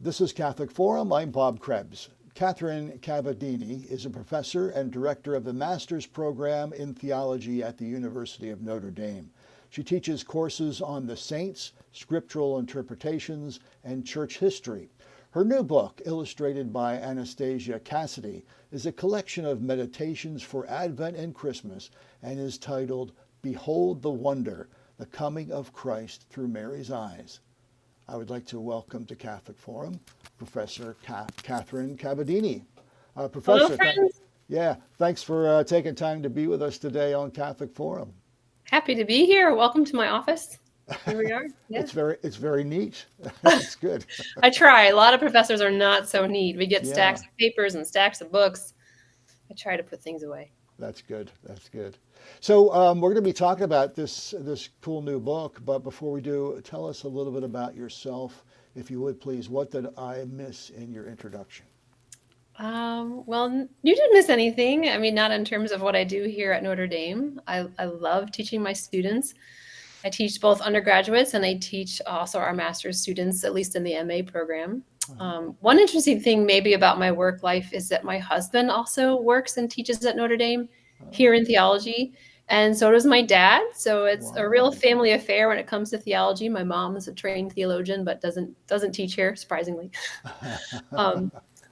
This is Catholic Forum. I'm Bob Krebs. Catherine Cavadini is a professor and director of the master's program in theology at the University of Notre Dame. She teaches courses on the saints, scriptural interpretations, and church history. Her new book, illustrated by Anastasia Cassidy, is a collection of meditations for Advent and Christmas and is titled Behold the Wonder, the Coming of Christ Through Mary's Eyes. I would like to welcome to Catholic Forum Professor Catherine Cavadini. Hello, Professor, friends. thanks for taking time to be with us today on Catholic Forum. Happy to be here. Welcome to my office. Here we are. Yeah. It's very neat. It's good. I try. A lot of professors are not so neat. We get Yeah, stacks of papers and stacks of books. I try to put things away. that's good. That's good. So we're going to be talking about this cool new book, but before we do, tell us a little bit about yourself, if you would please. What did I miss in your introduction? Well, you didn't miss anything. I mean, not in terms of what I do here at Notre Dame. I love teaching my students. I teach both undergraduates and I teach also our master's students, at least in the MA program. One interesting thing maybe about my work life is that my husband also works and teaches at Notre Dame here in theology. And so does my dad. So it's a real Wow. family affair when it comes to theology. My mom is a trained theologian, but doesn't teach here, surprisingly. Um,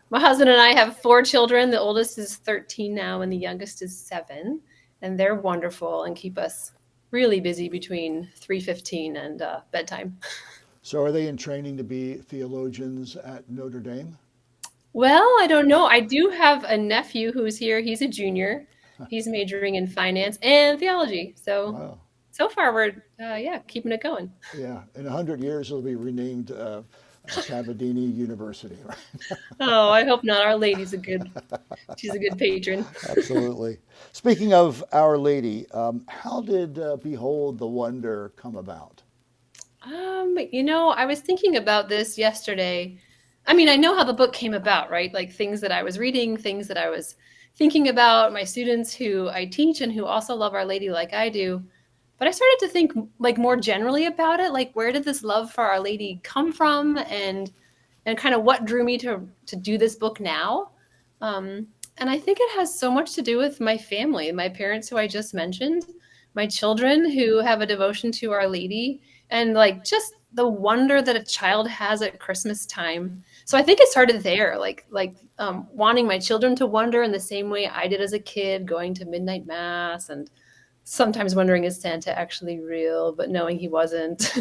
my husband and I have 4 children. The oldest is 13 now, and the youngest is 7. And they're wonderful and keep us really busy between 3:15 and bedtime. So are they in training to be theologians at Notre Dame? Well, I don't know. I do have a nephew who's here. He's a junior. He's majoring in finance and theology. Wow. So far we're yeah, keeping it going. Yeah. In 100 years, it'll be renamed Cavadini University. Oh, I hope not. Our Lady's she's a good patron. Absolutely. Speaking of Our Lady, how did Behold the Wonder come about? I was thinking about this yesterday. I mean, I know how the book came about, right? Like things that I was reading, things that I was thinking about, my students who I teach and who also love Our Lady like I do. But I started to think like more generally about it, like where did this love for Our Lady come from and kind of what drew me to do this book now? And I think it has so much to do with my family, my parents who I just mentioned, my children who have a devotion to Our Lady, and like just the wonder that a child has at Christmas time. So I think it started there, wanting my children to wonder in the same way I did as a kid, going to midnight mass and sometimes wondering, is Santa actually real, but knowing he wasn't.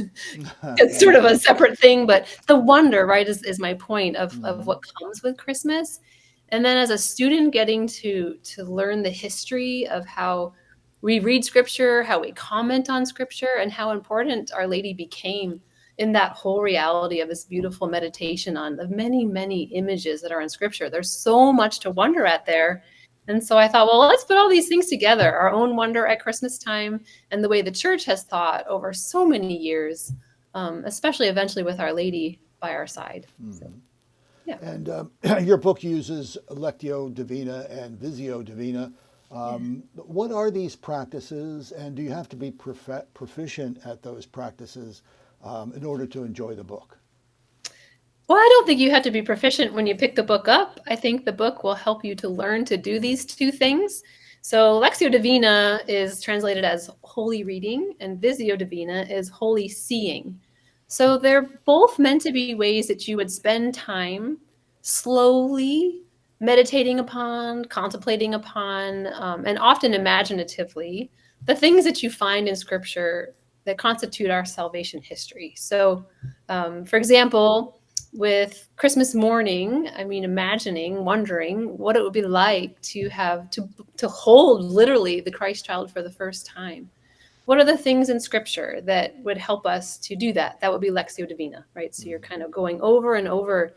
It's sort of a separate thing, but the wonder, right, is my point of Mhm. what comes with Christmas. And then as a student, getting to learn the history of how we read scripture, how we comment on scripture, and how important Our Lady became in that whole reality of this beautiful meditation on the many, many images that are in scripture. There's so much to wonder at there. And so I thought, well, let's put all these things together, our own wonder at Christmas time and the way the church has thought over so many years, especially eventually with Our Lady by our side. So, Mhm. yeah. And your book uses Lectio Divina and Visio Divina. What are these practices, and do you have to be proficient at those practices in order to enjoy the book? Well, I don't think you have to be proficient when you pick the book up. I think the book will help you to learn to do these 2 things. So, Lectio Divina is translated as holy reading, and Visio Divina is holy seeing. So, they're both meant to be ways that you would spend time slowly meditating upon, contemplating upon, and often imaginatively the things that you find in Scripture that constitute our salvation history. So, for example, with Christmas morning, I mean, imagining, wondering what it would be like to have to hold literally the Christ child for the first time. What are the things in scripture that would help us to do that? That would be Lectio Divina, right? So you're Mhm. kind of going over and over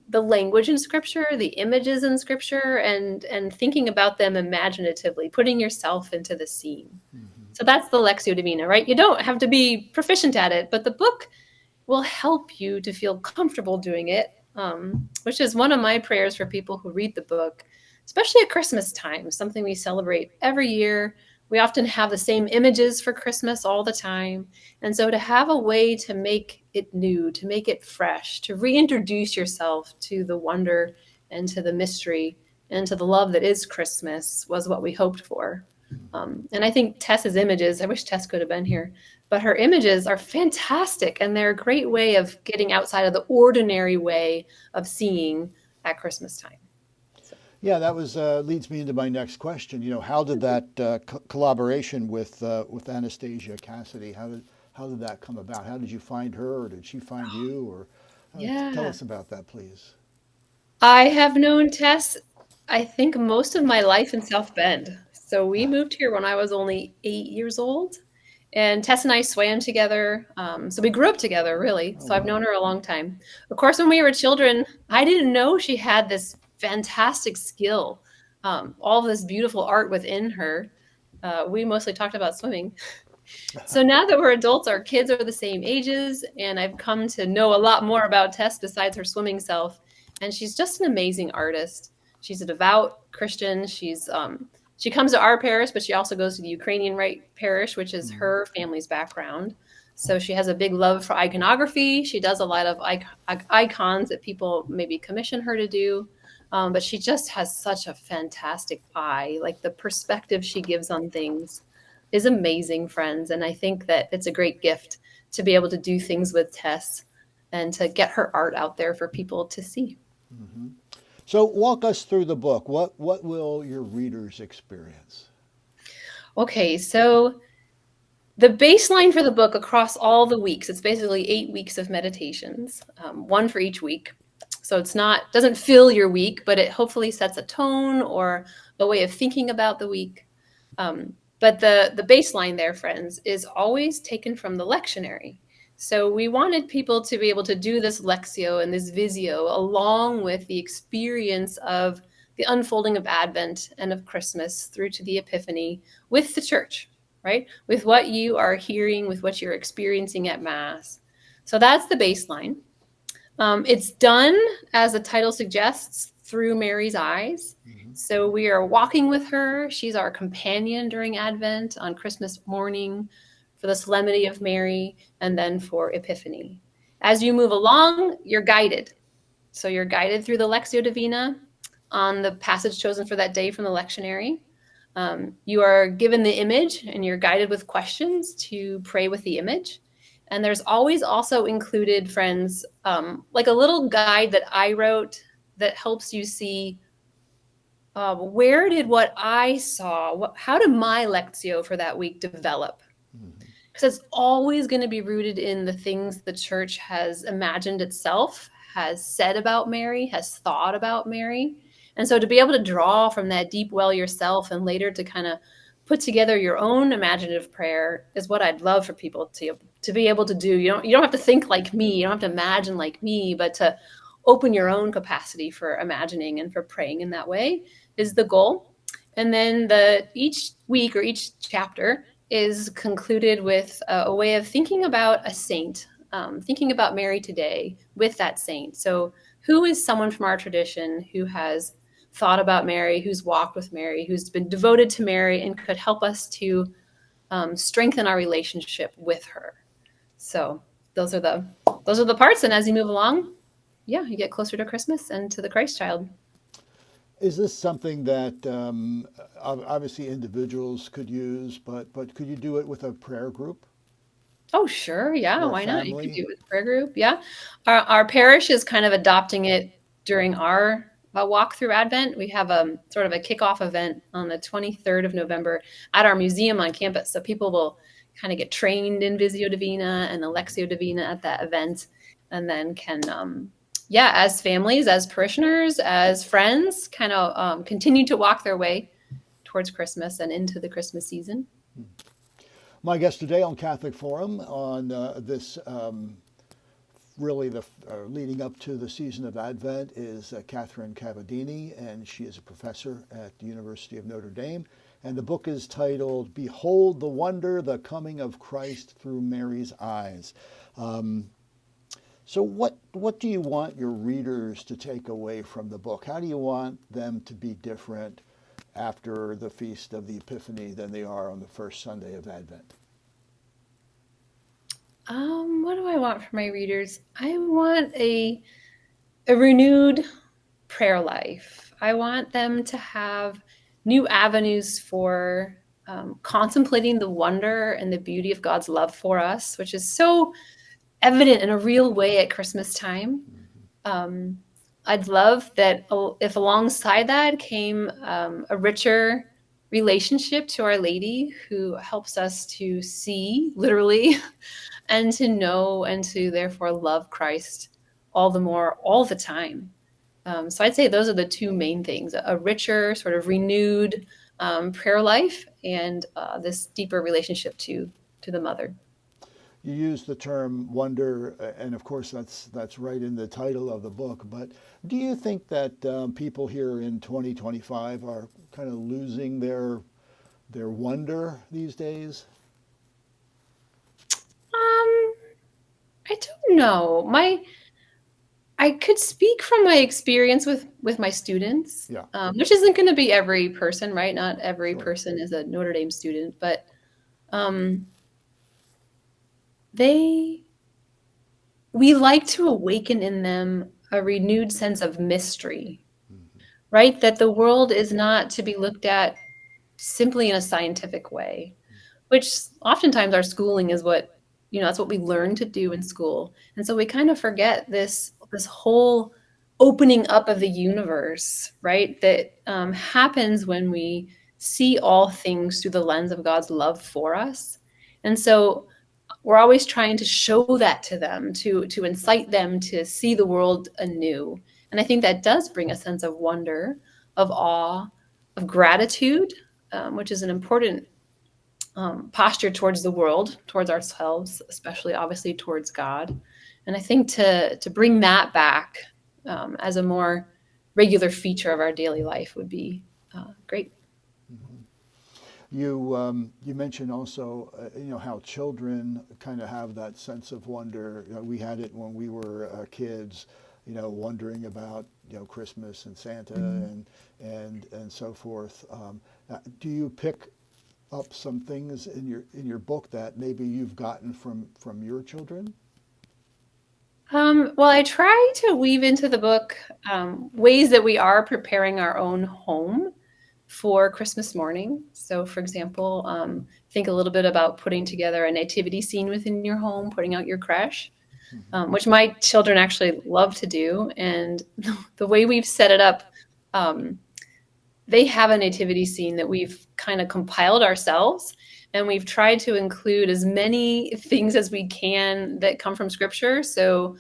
the language in scripture, the images in scripture, and thinking about them imaginatively, putting yourself into the scene. Mhm. So that's the Lectio Divina, right? You don't have to be proficient at it, but the book will help you to feel comfortable doing it, which is one of my prayers for people who read the book, especially at Christmas time, something we celebrate every year We often have the same images for Christmas all the time. And so to have a way to make it new, to make it fresh, to reintroduce yourself to the wonder and to the mystery and to the love that is Christmas was what we hoped for. And I think Tess's images, I wish Tess could have been here, but her images are fantastic, and they're a great way of getting outside of the ordinary way of seeing at Christmas time. So. Yeah, that was leads me into my next question. How did that collaboration with Anastasia Cassidy? How did that come about? How did you find her, or did she find you? Or tell Yeah. us about that, please. I have known Tess, I think, most of my life in South Bend. So we moved here when I was only 8 years old. And Tess and I swam together. So we grew up together, really. Oh So I've wow. known her a long time. Of course, when we were children, I didn't know she had this fantastic skill, all this beautiful art within her. We mostly talked about swimming. So now that we're adults, our kids are the same ages, and I've come to know a lot more about Tess besides her swimming self. And she's just an amazing artist. She's a devout Christian. She comes to our parish, but she also goes to the Ukrainian Rite parish, which is Mhm. her family's background. So she has a big love for iconography. She does a lot of icons that people maybe commission her to do. But she just has such a fantastic eye, like the perspective she gives on things is amazing, friends. And I think that it's a great gift to be able to do things with Tess and to get her art out there for people to see. Mhm. So walk us through the book. What will your readers experience? Okay, so the baseline for the book across all the weeks, it's basically 8 weeks of meditations, one for each week. So it's not, doesn't fill your week, but it hopefully sets a tone or a way of thinking about the week. But the baseline there, friends, is always taken from the lectionary. So we wanted people to be able to do this lectio and this visio along with the experience of the unfolding of Advent and of Christmas through to the Epiphany with the church, right? With what you are hearing, with what you're experiencing at Mass. So that's the baseline. It's done, as the title suggests, through Mary's eyes. Mhm. So we are walking with her. She's our companion during Advent, on Christmas morning, for the Solemnity of Mary, and then for Epiphany. As you move along, you're guided. So you're guided through the Lectio Divina on the passage chosen for that day from the lectionary. You are given the image and you're guided with questions to pray with the image. And there's always also included, friends, like a little guide that I wrote that helps you see where did what I saw, how did my lectio for that week develop? Mhm. Because it's always going to be rooted in the things the church has imagined itself, has said about Mary, has thought about Mary. And so to be able to draw from that deep well yourself and later to kind of put together your own imaginative prayer is what I'd love for people to be able to do. You don't have to think like me, you don't have to imagine like me, but to open your own capacity for imagining and for praying in that way is the goal. And then each week or each chapter is concluded with a way of thinking about a saint, thinking about Mary today with that saint. So, who is someone from our tradition who has thought about Mary, who's walked with Mary, who's been devoted to Mary, and could help us to strengthen our relationship with her? So, those are the parts. And as you move along, yeah, you get closer to Christmas and to the Christ child. Is this something that obviously individuals could use, but could you do it with a prayer group Oh, sure. Yeah. or a Why not? You could do family? it with prayer group. Yeah. Our parish is kind of adopting it during our walk through Advent. We have a sort of a kickoff event on the 23rd of November at our museum on campus. So people will kind of get trained in Visio Divina and Alexio Divina at that event, and then can, yeah, as families, as parishioners, as friends, kind of continue to walk their way towards Christmas and into the Christmas season. My guest today on Catholic Forum on this really the leading up to the season of Advent is Catherine Cavadini, and she is a professor at the University of Notre Dame. And the book is titled "Behold the Wonder, the Coming of Christ Through Mary's Eyes." So, what do you want your readers to take away from the book? How do you want them to be different after the Feast of the Epiphany than they are on the first Sunday of Advent? What do I want for my readers? I want a renewed prayer life. I want them to have new avenues for contemplating the wonder and the beauty of God's love for us, which is so evident in a real way at Christmas time. Um, I'd love that if alongside that came a richer relationship to Our Lady who helps us to see literally and to know and to therefore love Christ all the more all the time. So I'd say those are the two main things: a richer, sort of renewed prayer life, and this deeper relationship to the Mother. You use the term wonder, and of course that's right in the title of the book. But do you think that people here in 2025 are kind of losing their wonder these days? Um, I don't know. I could speak from my experience with my students, Yeah, which isn't going to be every person, right? Not every sure. person is a Notre Dame student, but um, they we like to awaken in them a renewed sense of mystery, Hmm. right? That the world is not to be looked at simply in a scientific way, which oftentimes our schooling is that's what we learn to do in school. And so we kind of forget this whole opening up of the universe, right? That happens when we see all things through the lens of God's love for us. And so we're always trying to show that to them, to incite them to see the world anew. And I think that does bring a sense of wonder, of awe, of gratitude, which is an important posture towards the world, towards ourselves, especially obviously towards God. And I think to bring that back as a more regular feature of our daily life would be great. Hmm. You mentioned also how children kind of have that sense of wonder. We had it when we were kids, wondering about Christmas and Santa and so forth. Do you pick up some things in your book that maybe you've gotten from your children? Well, I try to weave into the book ways that we are preparing our own home for Christmas morning. So, for example, think a little bit about putting together a nativity scene within your home, putting out your creche, Hmm. which my children actually love to do. And the way we've set it up, um, they have a nativity scene that we've kind of compiled ourselves, and we've tried to include as many things as we can that come from scripture. So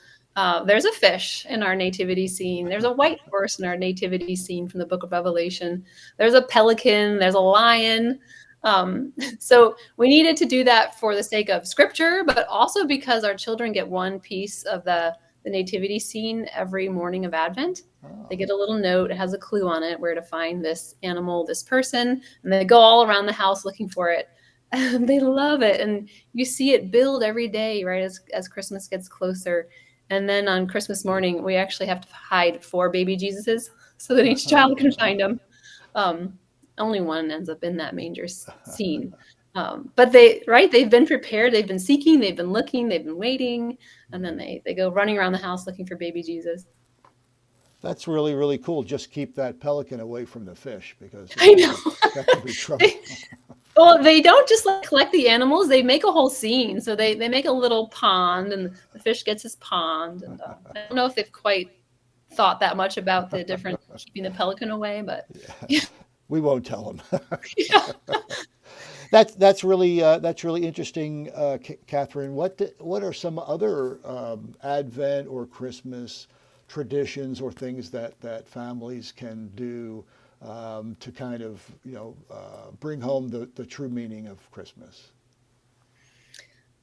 there's a fish in our nativity scene, there's a white horse in our nativity scene from the book of Revelation, there's a pelican, there's a lion. So we needed to do that for the sake of scripture, but also because our children get one piece of the nativity scene every morning of Advent. They Oh. get a little note. It has a clue on it where to find this animal, this person, and they go all around the house looking for it. And they love it. And you see it build every day, right, as Christmas gets closer. And then on Christmas morning, we actually have to hide 4 baby Jesuses so that each child can find them. Um, Only one ends up in that manger scene. But they've been prepared. They've been seeking. They've been looking. They've been waiting. And then they go running around the house looking for baby Jesus. That's really, really cool. Just keep that pelican away from the fish because I know. that could be trouble. Well, they don't just like collect the animals; they make a whole scene. So they make a little pond, and the fish gets his pond. And I don't know if they've quite thought that much about the different keeping the pelican away, but Yeah, yeah, we won't tell them. yeah. That's really interesting, Catherine. What are some other Advent or Christmas traditions or things that families can do to kind of bring home the true meaning of Christmas?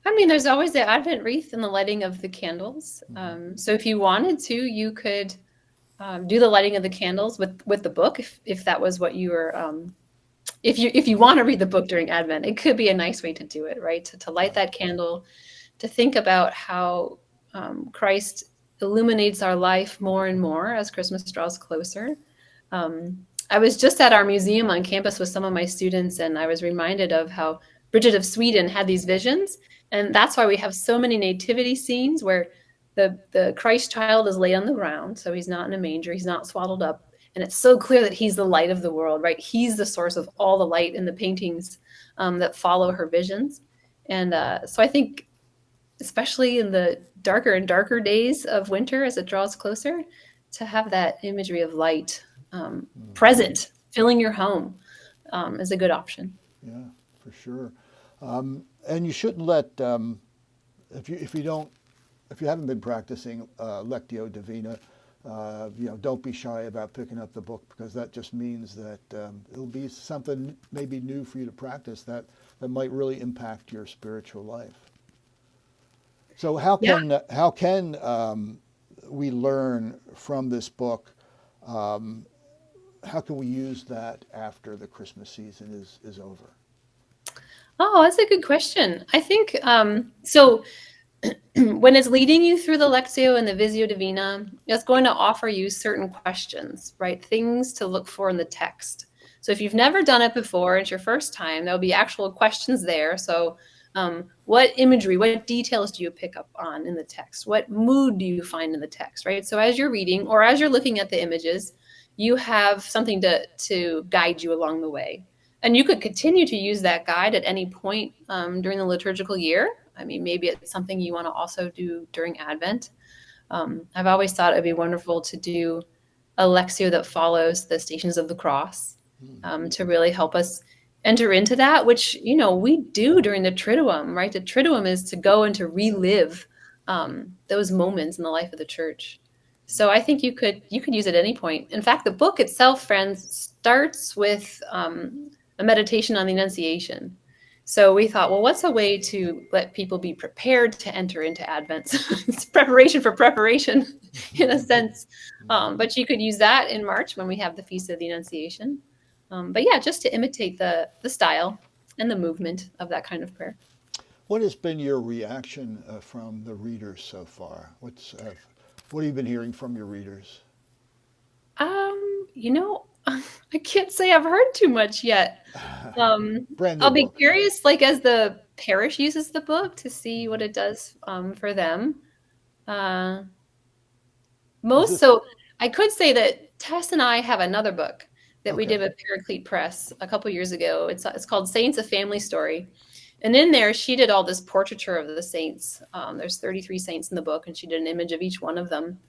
I mean, there's always the Advent wreath and the lighting of the candles. Hmm. So if you wanted to, you could do the lighting of the candles with the book, if that was what you were if you want to read the book during Advent, it could be a nice way to do it, right? To light Right. that candle, to think about how Christ illuminates our life more and more as Christmas draws closer. Um, I was just at our museum on campus with some of my students, and I was reminded of how Bridget of Sweden had these visions. And that's why we have so many nativity scenes where the Christ child is laid on the ground. So he's not in a manger, he's not swaddled up. And it's so clear that he's the light of the world, right? He's the source of all the light in the paintings that follow her visions. And so I think, especially in the darker and darker days of winter as it draws closer, to have that imagery of light present, filling your home, is a good option. Yeah, for sure. And you shouldn't let if you don't if you haven't been practicing Lectio Divina, don't be shy about picking up the book, because that just means that it'll be something maybe new for you to practice that might really impact your spiritual life. So Yeah. how can we learn from this book? How can we use that after the Christmas season is over? Oh, that's a good question. I think so. When it's leading you through the Lectio and the Visio Divina, it's going to offer you certain questions, right? Things to look for in the text. So if you've never done it before, it's your first time, there'll be actual questions there. So what imagery, what details do you pick up on in the text? What mood do you find in the text, right? So as you're reading or as you're looking at the images, you have something to guide you along the way. And you could continue to use that guide at any point during the liturgical year. I mean, maybe it's something you want to also do during Advent. I've always thought it'd be wonderful to do a Lectio that follows the Stations of the Cross, to really help us enter into that, which, we do during the Triduum, right? The Triduum is to go and to relive those moments in the life of the church. So I think you could use it at any point. In fact, the book itself, friends, starts with a meditation on the Annunciation. So we thought, well, what's a way to let people be prepared to enter into Advent? It's preparation for preparation, in a sense. But you could use that in March when we have the Feast of the Annunciation. But yeah, just to imitate the style and the movement of that kind of prayer. What has been your reaction from the readers so far? What have you been hearing from your readers? I can't say I've heard too much yet. Brand new I'll be book. curious, like as the parish uses the book, to see what it does for them. Uh, Is most this so, I could say that Tess and I have another book that we did okay? with Paraclete Press a couple years ago. It's called Saints: A Family Story, and in there she did all this portraiture of the saints. There's 33 saints in the book, and she did an image of each one of them.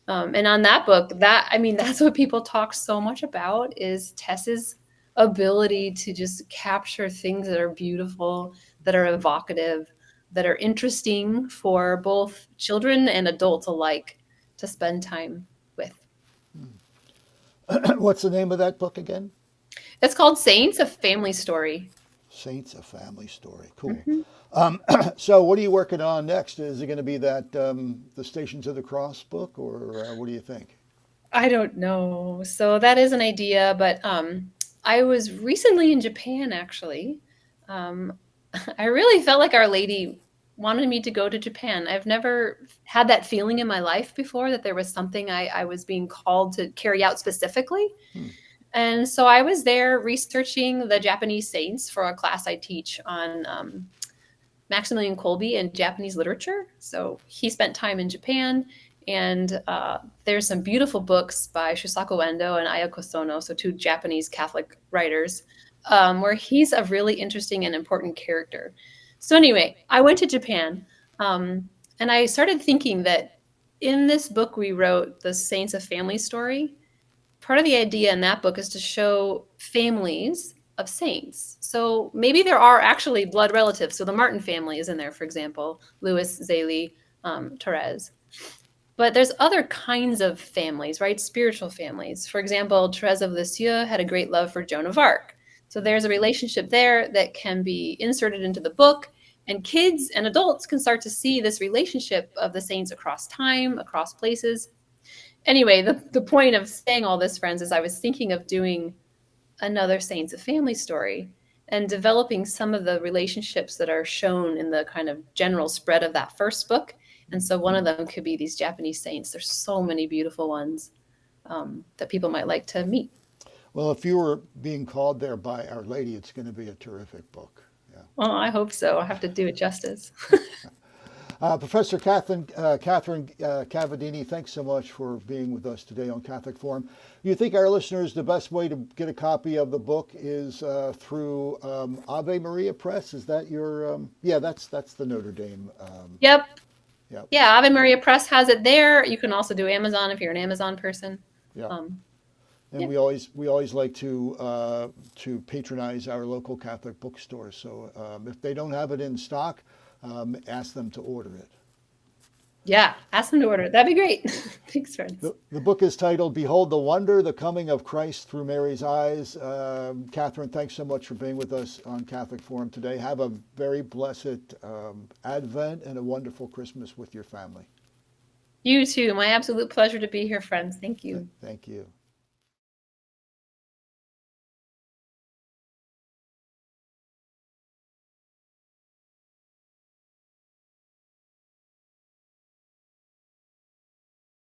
And on that book, that's what people talk so much about, is Tess's ability to just capture things that are beautiful, that are evocative, that are interesting for both children and adults alike to spend time with. What's the name of that book again? It's called Saints: A Family Story. Saints: A Family Story. Cool. Mhm. So, what are you working on next? Is it going to be that the Stations of the Cross book, or what do you think? I don't know. So that is an idea, but I was recently in Japan actually. Um, I really felt like Our Lady wanted me to go to Japan. I've never had that feeling in my life before, that there was something I was being called to carry out specifically. Hmm. And so I was there researching the Japanese saints for a class I teach on Maximilian Kolbe and Japanese literature. So he spent time in Japan, and there's some beautiful books by Shusaku Endo and Ayako Sono, so two Japanese Catholic writers, where he's a really interesting and important character. So anyway, I went to Japan, and I started thinking that in this book we wrote, The Saints of Family Story, part of the idea in that book is to show families of saints. So maybe there are actually blood relatives. So the Martin family is in there, for example, Louis, Zélie, Therese. But there's other kinds of families, right? Spiritual families. For example, Therese of Lisieux had a great love for Joan of Arc. So there's a relationship there that can be inserted into the book, and kids and adults can start to see this relationship of the saints across time, across places. Anyway, the point of saying all this, friends, is I was thinking of doing another Saints of Family Story and developing some of the relationships that are shown in the kind of general spread of that first book. And so one of them could be these Japanese saints. There's so many beautiful ones that people might like to meet. Well, if you were being called there by Our Lady, it's going to be a terrific book. Yeah. Well, I hope so. I have to do it justice. Professor Catherine Cavadini, thanks so much for being with us today on Catholic Forum. You think our listeners, the best way to get a copy of the book is through Ave Maria Press? Is that your? Yeah, that's the Notre Dame. Yep. Yep. Yeah, Ave Maria Press has it there. You can also do Amazon if you're an Amazon person. Yeah. And Yeah. we always like to patronize our local Catholic bookstores. So if they don't have it in stock, ask them to order it. Yeah, ask them to order it. That'd be great. Thanks, friends. The book is titled "Behold the Wonder: The Coming of Christ Through Mary's Eyes." Catherine, thanks so much for being with us on Catholic Forum today. Have a very blessed Advent and a wonderful Christmas with your family. You too. My absolute pleasure to be here, friends. Thank you. Thank you.